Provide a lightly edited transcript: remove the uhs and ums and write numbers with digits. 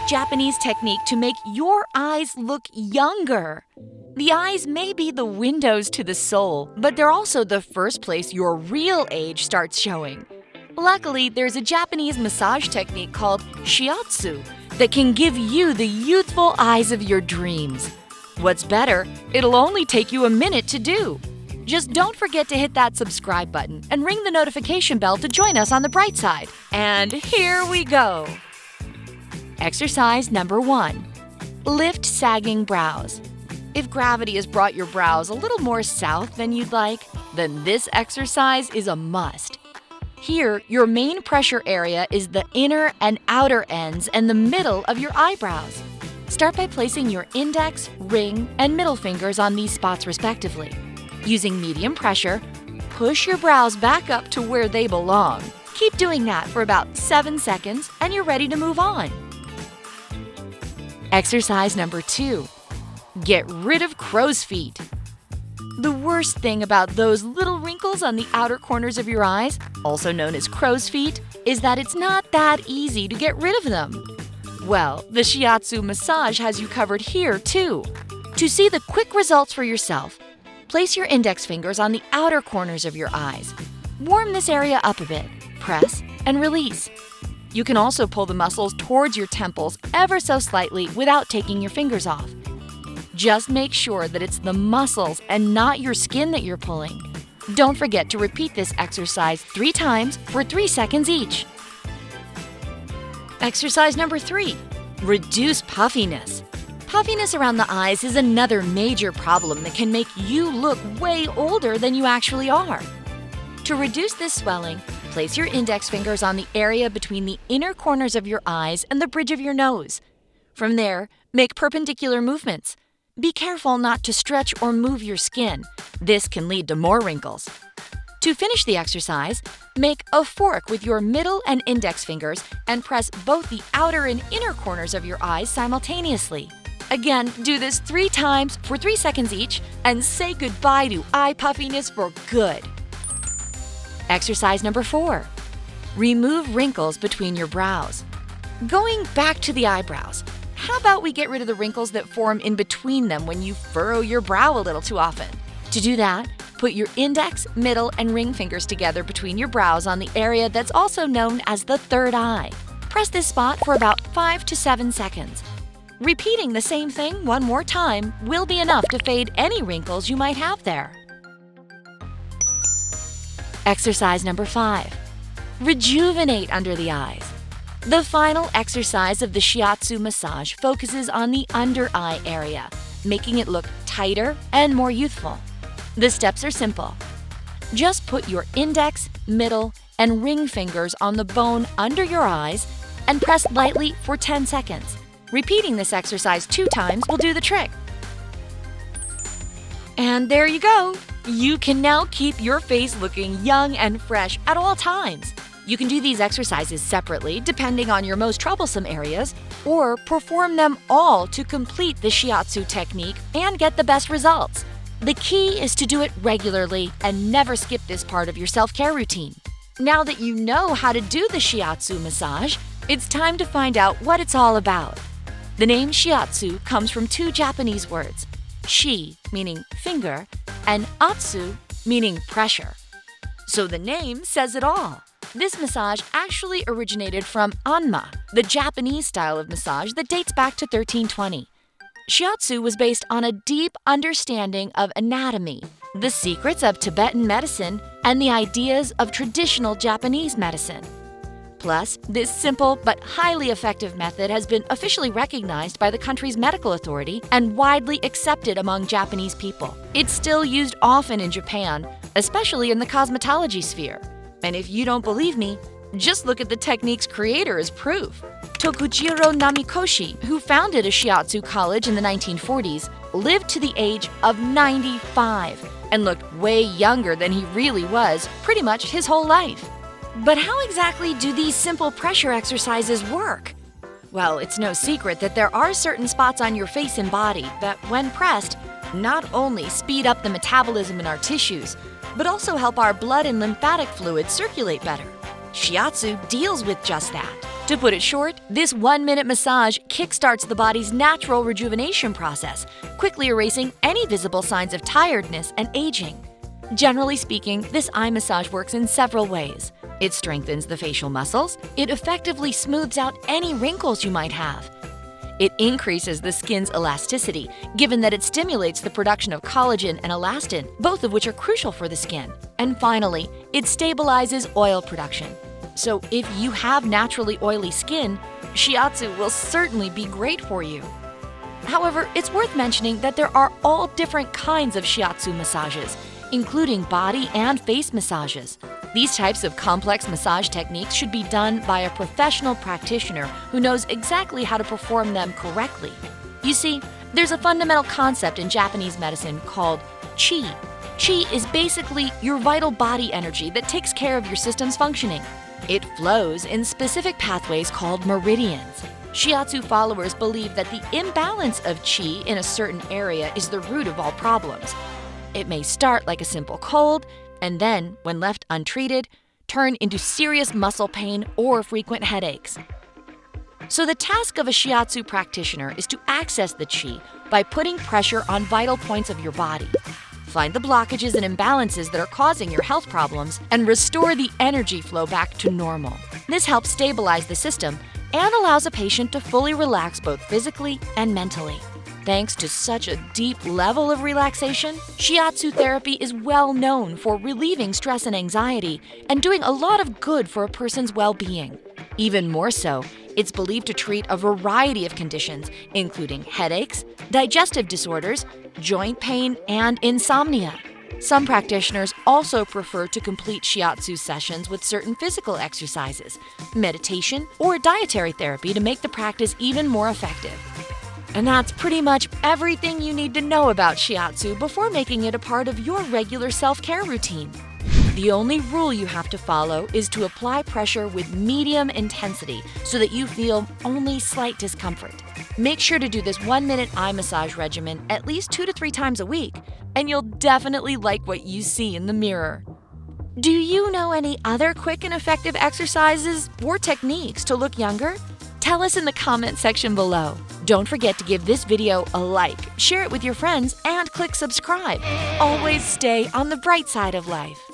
Japanese technique to make your eyes look younger. The eyes may be the windows to the soul, but they're also the first place your real age starts showing. Luckily, there's a Japanese massage technique called Shiatsu that can give you the youthful eyes of your dreams. What's better, it'll only take you a minute to do. Just don't forget to hit that subscribe button and ring the notification bell to join us on the bright side. And here we go! Exercise number 1. Lift sagging brows. If gravity has brought your brows a little more south than you'd like, then this exercise is a must. Here, your main pressure area is the inner and outer ends and the middle of your eyebrows. Start by placing your index, ring, and middle fingers on these spots respectively. Using medium pressure, push your brows back up to where they belong. Keep doing that for about 7 seconds and you're ready to move on. Exercise number 2. Get rid of crow's feet. The worst thing about those little wrinkles on the outer corners of your eyes, also known as crow's feet, is that it's not that easy to get rid of them. Well, the Shiatsu massage has you covered here too. To see the quick results for yourself, place your index fingers on the outer corners of your eyes. Warm this area up a bit, press, and release. You can also pull the muscles towards your temples ever so slightly without taking your fingers off. Just make sure that it's the muscles and not your skin that you're pulling. Don't forget to repeat this exercise 3 times for 3 seconds each. Exercise number 3. Reduce puffiness. Puffiness around the eyes is another major problem that can make you look way older than you actually are. To reduce this swelling, place your index fingers on the area between the inner corners of your eyes and the bridge of your nose. From there, make perpendicular movements. Be careful not to stretch or move your skin. This can lead to more wrinkles. To finish the exercise, make a fork with your middle and index fingers and press both the outer and inner corners of your eyes simultaneously. Again, do this 3 times for 3 seconds each and say goodbye to eye puffiness for good. Exercise number 4. Remove wrinkles between your brows. Going back to the eyebrows, how about we get rid of the wrinkles that form in between them when you furrow your brow a little too often? To do that, put your index, middle, and ring fingers together between your brows on the area that's also known as the third eye. Press this spot for about 5 to 7 seconds. Repeating the same thing one more time will be enough to fade any wrinkles you might have there. Exercise number 5. Rejuvenate under the eyes. The final exercise of the Shiatsu massage focuses on the under eye area, making it look tighter and more youthful. The steps are simple. Just put your index, middle, and ring fingers on the bone under your eyes and press lightly for 10 seconds. Repeating this exercise 2 times will do the trick. And there you go! You can now keep your face looking young and fresh at all times. You can do these exercises separately depending on your most troublesome areas, or perform them all to complete the Shiatsu technique and get the best results. The key is to do it regularly and never skip this part of your self-care routine. Now that you know how to do the Shiatsu massage, it's time to find out what it's all about. The name Shiatsu comes from 2 Japanese words, shi meaning finger and atsu meaning pressure. So the name says it all. This massage actually originated from Anma, the Japanese style of massage that dates back to 1320. Shiatsu was based on a deep understanding of anatomy, the secrets of Tibetan medicine, and the ideas of traditional Japanese medicine. Plus, this simple but highly effective method has been officially recognized by the country's medical authority and widely accepted among Japanese people. It's still used often in Japan, especially in the cosmetology sphere. And if you don't believe me, just look at the technique's creator as proof. Tokujiro Namikoshi, who founded a Shiatsu college in the 1940s, lived to the age of 95 and looked way younger than he really was pretty much his whole life. But how exactly do these simple pressure exercises work? Well, it's no secret that there are certain spots on your face and body that, when pressed, not only speed up the metabolism in our tissues, but also help our blood and lymphatic fluid circulate better. Shiatsu deals with just that. To put it short, this 1-minute massage kickstarts the body's natural rejuvenation process, quickly erasing any visible signs of tiredness and aging. Generally speaking, this eye massage works in several ways. It strengthens the facial muscles. It effectively smooths out any wrinkles you might have. It increases the skin's elasticity, given that it stimulates the production of collagen and elastin, both of which are crucial for the skin. And finally, it stabilizes oil production. So if you have naturally oily skin, Shiatsu will certainly be great for you. However, it's worth mentioning that there are all different kinds of Shiatsu massages, including body and face massages. These types of complex massage techniques should be done by a professional practitioner who knows exactly how to perform them correctly. You see, there's a fundamental concept in Japanese medicine called chi. Chi is basically your vital body energy that takes care of your system's functioning. It flows in specific pathways called meridians. Shiatsu followers believe that the imbalance of chi in a certain area is the root of all problems. It may start like a simple cold, and then, when left untreated, turn into serious muscle pain or frequent headaches. So the task of a Shiatsu practitioner is to access the chi by putting pressure on vital points of your body. Find the blockages and imbalances that are causing your health problems and restore the energy flow back to normal. This helps stabilize the system and allows a patient to fully relax both physically and mentally. Thanks to such a deep level of relaxation, Shiatsu therapy is well known for relieving stress and anxiety and doing a lot of good for a person's well-being. Even more so, it's believed to treat a variety of conditions, including headaches, digestive disorders, joint pain, and insomnia. Some practitioners also prefer to complete Shiatsu sessions with certain physical exercises, meditation, or dietary therapy to make the practice even more effective. And that's pretty much everything you need to know about Shiatsu before making it a part of your regular self-care routine. The only rule you have to follow is to apply pressure with medium intensity so that you feel only slight discomfort. Make sure to do this 1-minute eye massage regimen at least 2 to 3 times a week, and you'll definitely like what you see in the mirror. Do you know any other quick and effective exercises or techniques to look younger? Tell us in the comment section below. Don't forget to give this video a like, share it with your friends, and click subscribe. Always stay on the bright side of life.